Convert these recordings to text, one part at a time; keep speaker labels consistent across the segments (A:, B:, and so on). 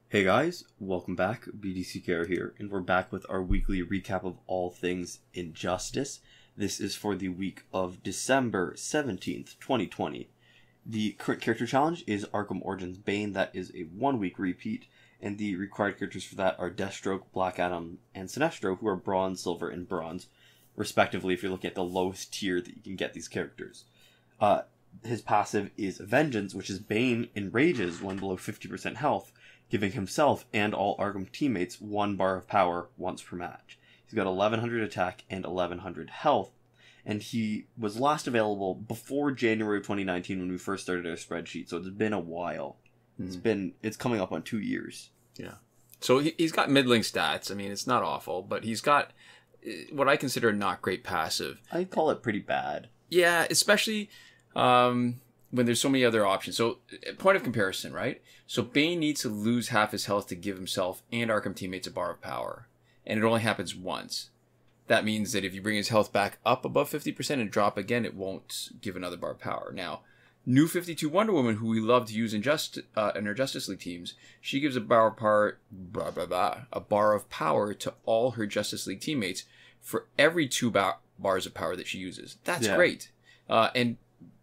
A: Hey guys, welcome back. BDCKR here, and we're back with our weekly recap of all things Injustice. This is for the week of December 17th, 2020. The current character challenge is Arkham Origins Bane. That is a 1-week repeat, and the required characters for that are Deathstroke, Black Adam, and Sinestro, who are Bronze, Silver, and Bronze, respectively, if you're looking at the lowest tier that you can get these characters. His passive is Vengeance, which is Bane enrages when below 50% health, giving himself and all Arkham teammates 1 bar of power once per match. He's got 1100 attack and 1100 health, and he was last available before January of 2019 when we first started our spreadsheet, so it's been a while. It's coming up on 2 years.
B: Yeah. So he's got middling stats. I mean, it's not awful, but he's got what I consider a not great passive.
A: I call it pretty bad.
B: Yeah, especially when there's so many other options. So, point of comparison, right? So, Bane needs to lose half his health to give himself and Arkham teammates a bar of power. And it only happens once. That means that if you bring his health back up above 50% and drop again, it won't give another bar of power. Now, New 52 Wonder Woman, who we love to use in our Justice League teams, she gives a bar of power to all her Justice League teammates for every 2 bars of power that she uses. That's great. And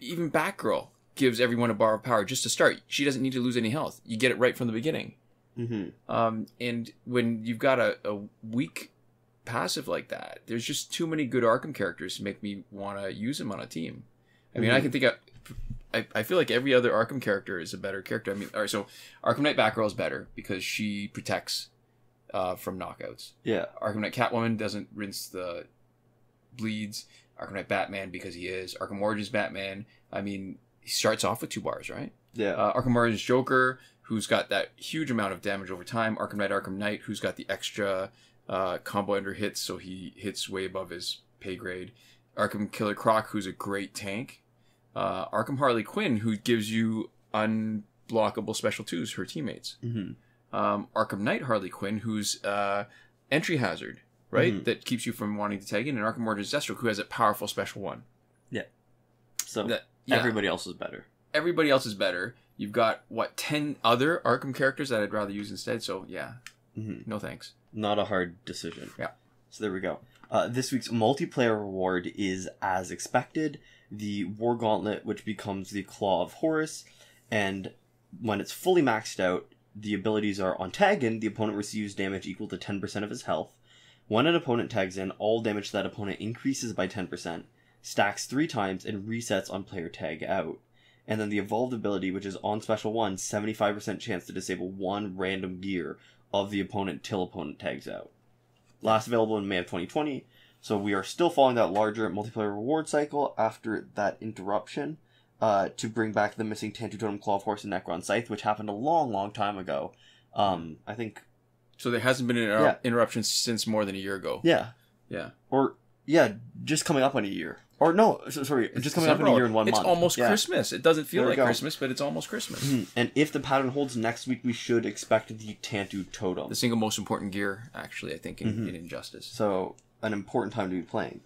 B: even Batgirl gives everyone a bar of power just to start. She doesn't need to lose any health. You get it right from the beginning. Mm-hmm. And when you've got a weak passive like that, there's just too many good Arkham characters to make me want to use him on a team. I mean, I can think of... I feel like every other Arkham character is a better character. I mean, all right, so Arkham Knight Batgirl is better because she protects from knockouts.
A: Yeah.
B: Arkham Knight Catwoman doesn't rinse the bleeds. Arkham Knight Batman because he is. Arkham Origins Batman, I mean, he starts off with 2 bars, right?
A: Yeah.
B: Arkham Origins Joker, who's got that huge amount of damage over time. Arkham Knight, who's got the extra combo under hits, so he hits way above his pay grade. Arkham Killer Croc, who's a great tank. Arkham Harley Quinn, who gives you unblockable special 2s for teammates. Mm-hmm. Arkham Knight Harley Quinn, who's entry hazard, right? Mm-hmm. That keeps you from wanting to tag in. And Arkham Origins Deathstroke, who has a powerful special 1.
A: Yeah. So everybody else is better.
B: Everybody else is better. You've got, 10 other Arkham characters that I'd rather use instead. So, yeah. Mm-hmm. No thanks.
A: Not a hard decision.
B: Yeah.
A: So there we go. This week's multiplayer reward is, as expected, the War Gauntlet, which becomes the Claw of Horus. And when it's fully maxed out, the abilities are on tag in, the opponent receives damage equal to 10% of his health. When an opponent tags in, all damage to that opponent increases by 10%, stacks 3 times, and resets on player tag out. And then the evolved ability, which is on special 1, 75% chance to disable 1 random gear of the opponent till opponent tags out. Last available in May of 2020, so we are still following that larger multiplayer reward cycle after that interruption to bring back the missing Tantu Totem, Claw of Horse, and Necron Scythe, which happened a long, long time ago. I think...
B: So there hasn't been an interruption since more than a year ago.
A: Yeah.
B: Yeah.
A: Or, just coming up on a year. Or no, sorry, just coming up in a year and 1 month.
B: It's almost Christmas. It doesn't feel like Christmas, but it's almost Christmas.
A: Mm-hmm. And if the pattern holds next week, we should expect the Tantu Totem.
B: The single most important gear, actually, I think, in Injustice.
A: So, an important time to be playing.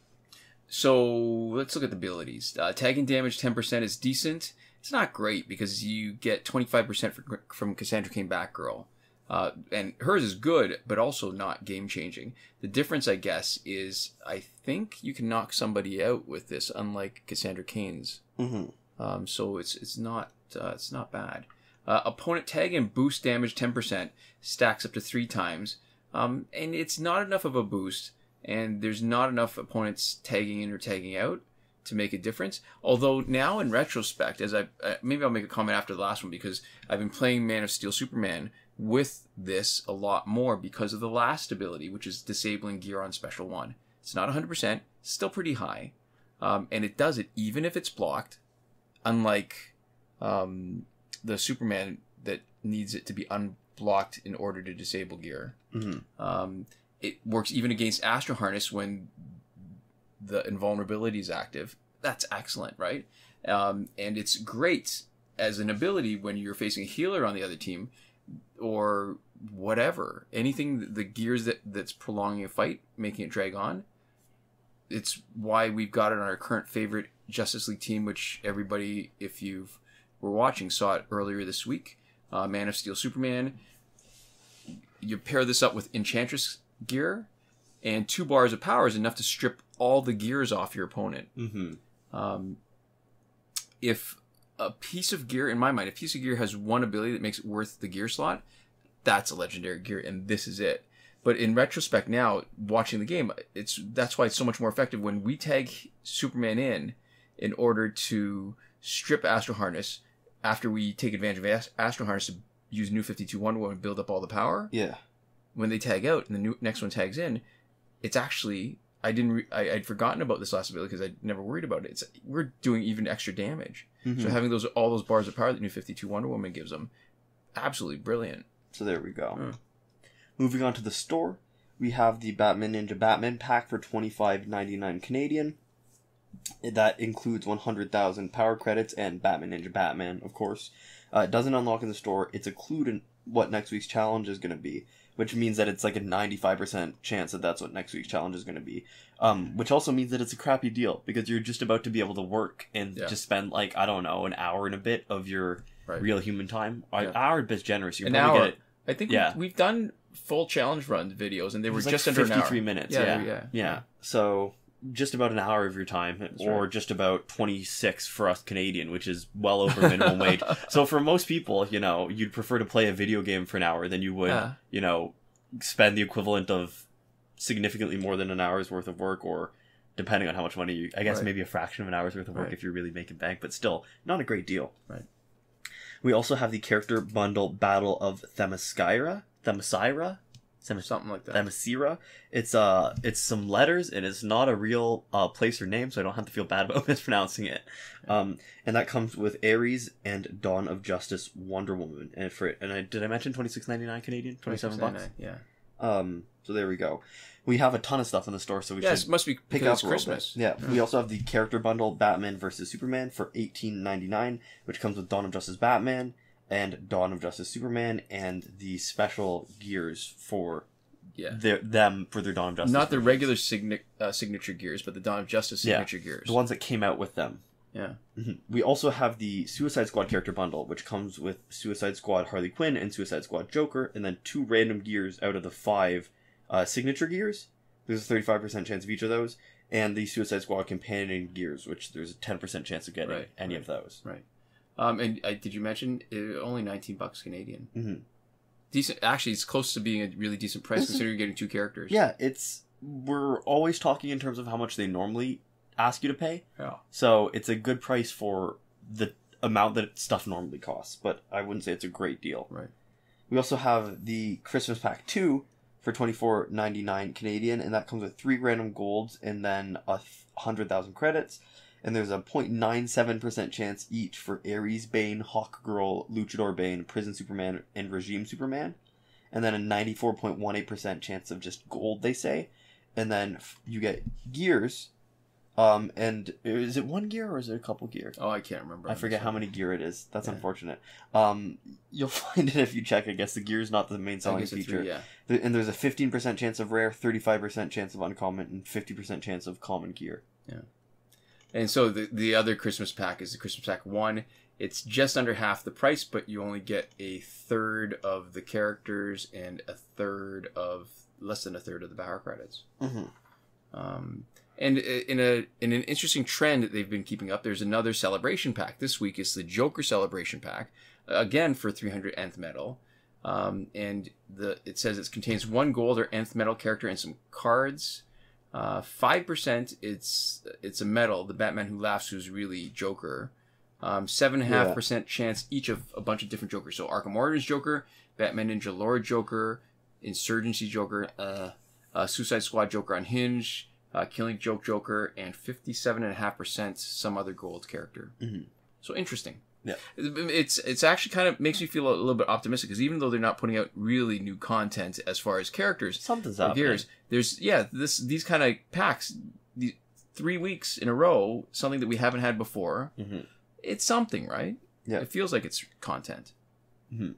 B: So, let's look at the abilities. Tagging damage 10% is decent. It's not great because you get 25% from Cassandra Cain Batgirl. And hers is good, but also not game-changing. The difference, I guess, is I think you can knock somebody out with this, unlike Cassandra Cain's. Mm-hmm. So it's not bad. Opponent tag and boost damage 10%, stacks up to 3 times, and it's not enough of a boost, and there's not enough opponents tagging in or tagging out to make a difference. Although now, in retrospect, as maybe I'll make a comment after the last one because I've been playing Man of Steel Superman with this a lot more because of the last ability, which is disabling gear on special 1. It's not 100%, still pretty high, and it does it even if it's blocked, unlike the Superman that needs it to be unblocked in order to disable gear. Mm-hmm. It works even against Astro Harness when the invulnerability is active. That's excellent, right? And it's great as an ability when you're facing a healer on the other team, or whatever, anything, the gears that's prolonging a fight, making it drag on. It's why we've got it on our current favorite Justice League team, which everybody, if you were watching, saw it earlier this week. Man of Steel Superman. you pair this up with Enchantress gear, and 2 bars of power is enough to strip all the gears off your opponent. If a piece of gear, in my mind, a piece of gear has one ability that makes it worth the gear slot, that's a legendary gear, and this is it. But in retrospect now, watching the game, that's why it's so much more effective when we tag Superman in order to strip Astro Harness after we take advantage of Astro Harness to use New 52 Wonder Woman and build up all the power.
A: Yeah.
B: When they tag out and the next one tags in, it's actually... I'd forgotten about this last ability because I never worried about it. We're doing even extra damage. So having all those bars of power that New 52 Wonder Woman gives them, absolutely brilliant.
A: So there we go. Moving on to the store, we have the Batman Ninja Batman pack for $25.99 Canadian. That includes 100,000 power credits and Batman Ninja Batman, of course. It doesn't unlock in the store. It's included what next week's challenge is going to be, which means that it's like a 95% chance that that's what next week's challenge is going to be. Which also means that it's a crappy deal, because you're just about to be able to work and just spend, like, I don't know, an hour and a bit of your real human time. An hour a bit generous.
B: An hour. Get it. I think we've done full challenge run videos, and they were just under
A: 53 minutes. Yeah. So just about an hour of your time, or just about 26 for us Canadian, which is well over minimum wage. So for most people, you'd prefer to play a video game for an hour than you would, spend the equivalent of significantly more than an hour's worth of work, or depending on how much money I guess maybe a fraction of an hour's worth of work if you're really making bank, but still not a great deal.
B: Right.
A: We also have the character bundle Battle of Themyscira, something like that. Themyscira. It's some letters, and it's not a real place or name, so I don't have to feel bad about mispronouncing it. And that comes with Ares and Dawn of Justice Wonder Woman. And did I mention $26.99 Canadian? $27.
B: Yeah.
A: So there we go. We have a ton of stuff in the store, so we should
B: it must be
A: pick up
B: Christmas.
A: Yeah. We also have the character bundle Batman vs Superman for $18.99, which comes with Dawn of Justice Batman and Dawn of Justice Superman, and the special gears for them for their Dawn of Justice.
B: Not the regular signature gears, but the Dawn of Justice signature gears.
A: The ones that came out with them.
B: Yeah.
A: We also have the Suicide Squad character bundle, which comes with Suicide Squad Harley Quinn and Suicide Squad Joker, and then 2 random gears out of the 5 signature gears. There's a 35% chance of each of those, and the Suicide Squad companion gears, which there's a 10% chance of getting any of those.
B: Right. And did you mention only $19 Canadian? Decent. Actually, it's close to being a really decent price considering you're getting 2 characters.
A: Yeah, we're always talking in terms of how much they normally ask you to pay.
B: Yeah.
A: So it's a good price for the amount that stuff normally costs, but I wouldn't say it's a great deal.
B: Right.
A: We also have the Christmas Pack 2 for $24.99 Canadian, and that comes with 3 random golds and then 100,000 credits. And there's a 0.97% chance each for Ares Bane, Hawk Girl, Luchador Bane, Prison Superman, and Regime Superman. And then a 94.18% chance of just gold, they say. And then you get gears. And is it 1 gear or is it a couple gear?
B: Oh, I can't remember.
A: I forget how many gear it is. That's unfortunate. You'll find it if you check. I guess the gear is not the main selling feature. 3, and there's a 15% chance of rare, 35% chance of uncommon, and 50% chance of common gear.
B: Yeah. And so the other Christmas pack is the Christmas Pack 1. It's just under half the price, but you only get a third of the characters and less than a third of the power credits. And in an interesting trend that they've been keeping up, there's another celebration pack. This week is the Joker celebration pack, again for 300 nth metal. And it says it contains 1 gold or nth metal character and some cards. 5% it's a medal, the Batman Who Laughs, who's really Joker. 7.5% chance each of a bunch of different Jokers. So Arkham Origins Joker, Batman Ninja Lord Joker, Insurgency Joker, Suicide Squad Joker Unhinged, Killing Joke Joker, and 57.5% some other gold character. So interesting.
A: Yeah,
B: it's actually kind of makes me feel a little bit optimistic, because even though they're not putting out really new content as far as characters,
A: something's
B: up. There's these kind of packs, 3 weeks in a row, something that we haven't had before. It's something, right? Yeah, it feels like it's content.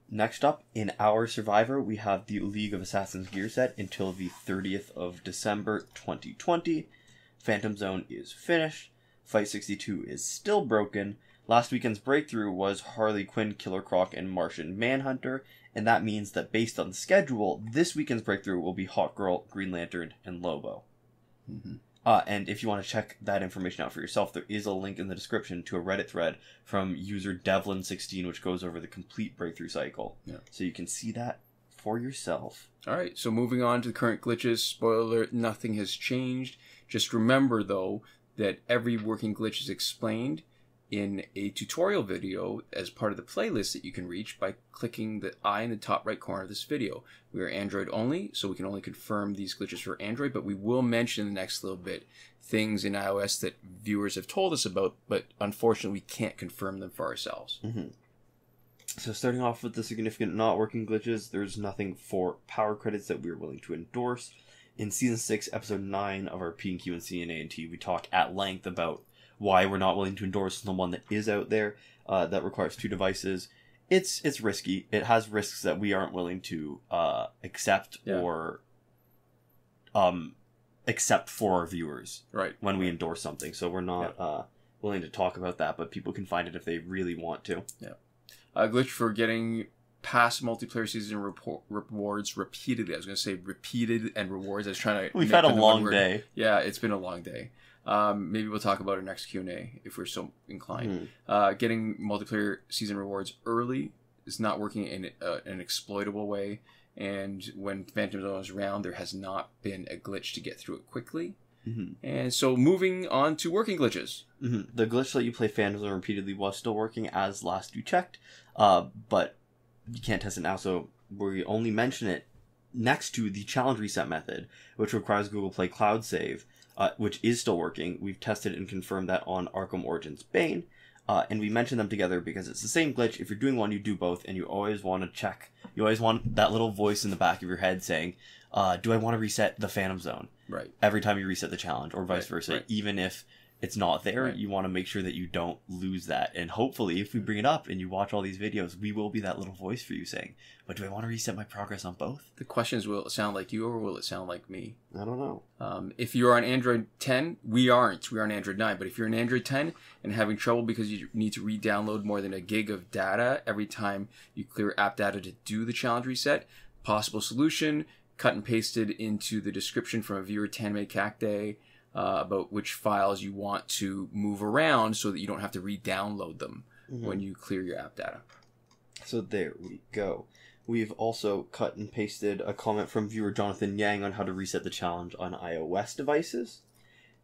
A: Next up, in our Survivor, we have the League of Assassins gear set until the 30th of December 2020. Phantom Zone is finished. Fight 62 is still broken. Last weekend's breakthrough was Harley Quinn, Killer Croc, and Martian Manhunter, and that means that based on the schedule, this weekend's breakthrough will be Hawkgirl, Green Lantern, and Lobo.
B: Mm-hmm.
A: And if you want to check that information out for yourself, there is a link in the description to a Reddit thread from user Devlin16, which goes over the complete breakthrough cycle.
B: Yeah.
A: So you can see that for yourself.
B: All right, so moving on to the current glitches. Spoiler alert, nothing has changed. Just remember, though, that every working glitch is explained in a tutorial video as part of the playlist that you can reach by clicking the eye in the top right corner of this video. We are Android only, so we can only confirm these glitches for Android, but we will mention in the next little bit things in iOS that viewers have told us about, but unfortunately we can't confirm them for ourselves.
A: Mm-hmm. So starting off with the significant not working glitches, there's nothing for power credits that we're willing to endorse. In Season 6, Episode 9 of our P&Q and CNA&T, we talk at length about why we're not willing to endorse the one that is out there that requires 2 devices. It's risky. It has risks that we aren't willing to accept or accept for our viewers when we endorse something. So we're not willing to talk about that, but people can find it if they really want to.
B: Yeah. A glitch for getting past multiplayer season rewards repeatedly. I was going to say repeated and rewards. I was trying to...
A: We've had a long day.
B: Yeah, it's been a long day. Maybe we'll talk about it next Q&A if we're so inclined. Getting multiplayer season rewards early is not working in an exploitable way. And when Phantom Zone is around, there has not been a glitch to get through it quickly. Mm-hmm. And so moving on to working glitches.
A: Mm-hmm. The glitch that you play Phantom Zone repeatedly was still working as last you checked. But you can't test it now, so we only mention it next to the challenge reset method, which requires Google Play Cloud Save, which is still working. We've tested and confirmed that on Arkham Origins Bane, and we mention them together because it's the same glitch. If you're doing one, you do both, and you always want to check. You always want that little voice in the back of your head saying, do I want to reset the Phantom Zone?
B: Right.
A: Every time you reset the challenge, or vice versa.
B: Right.
A: Even if it's not there, you want to make sure that you don't lose that. And hopefully, if we bring it up and you watch all these videos, we will be that little voice for you saying, but do I want to reset my progress on both?
B: The question is, will it sound like you or will it sound like me?
A: I don't know.
B: If you're on Android 10, we aren't. We're on Android 9. But if you're on Android 10 and having trouble because you need to re-download more than a gig of data every time you clear app data to do the challenge reset, possible solution, cut and pasted into the description from a viewer 10 made Kakde, about which files you want to move around so that you don't have to re-download them when you clear your app data. So
A: there we go. We've also cut and pasted a comment from viewer Jonathan Yang on how to reset the challenge on iOS devices.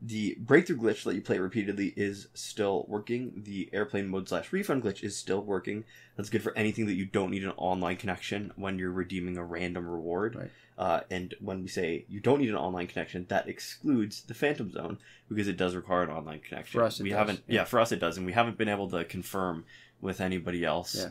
A: The breakthrough glitch that you play repeatedly is still working. The airplane mode / refund glitch is still working. That's good for anything that you don't need an online connection when you're redeeming a random reward.
B: Right.
A: And when we say you don't need an online connection, that excludes the Phantom Zone because it does require an online connection.
B: For us, it does.
A: For us it does, and we haven't been able to confirm with anybody else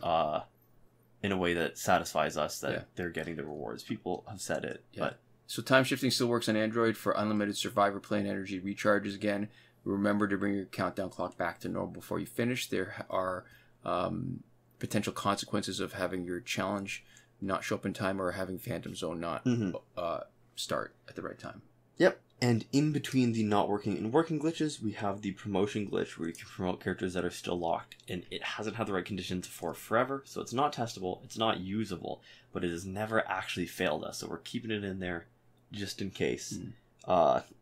A: in a way that satisfies us that they're getting the rewards. People have said it, but. So time shifting still works on Android for unlimited survivor play and energy recharges again. Remember to bring your countdown clock back to normal before you finish. There are potential consequences of having your challenge not show up in time or having Phantom Zone not start at the right time. Yep. And in between the not working and working glitches, we have the promotion glitch where you can promote characters that are still locked. And it hasn't had the right conditions for forever, so it's not testable, it's not usable, but it has never actually failed us. So we're keeping it in there just in case.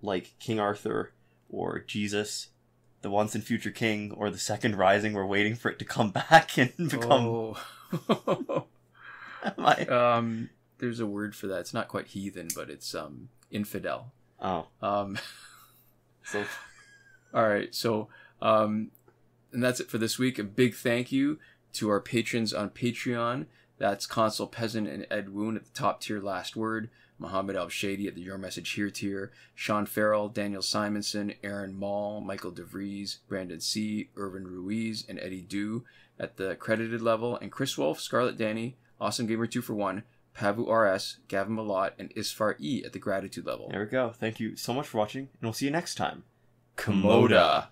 A: Like King Arthur or Jesus, the once and future king, or the second rising, we're waiting for it to come back and become... There's a word for that. It's not quite heathen, but it's infidel. Oh. So, all right. So, and that's it for this week. A big thank you to our patrons on Patreon. That's Consul Peasant and Edwoon at the top tier last word. Mohammed Albshaiti at the Your Message Here tier. Shawn Farrell, Daniel Simonson, Aaron Maule, Michael DeVries, Brandon C., Irvin Ruiz, and Eddydoo at the credited level. And Chris Wolff, Scarlet, Dani, Awesomegamer 2-for-1, Pavu RS, Gavin Mallott, and Isfar E at the gratitude level. There we go. Thank you so much for watching, and we'll see you next time. Komoda.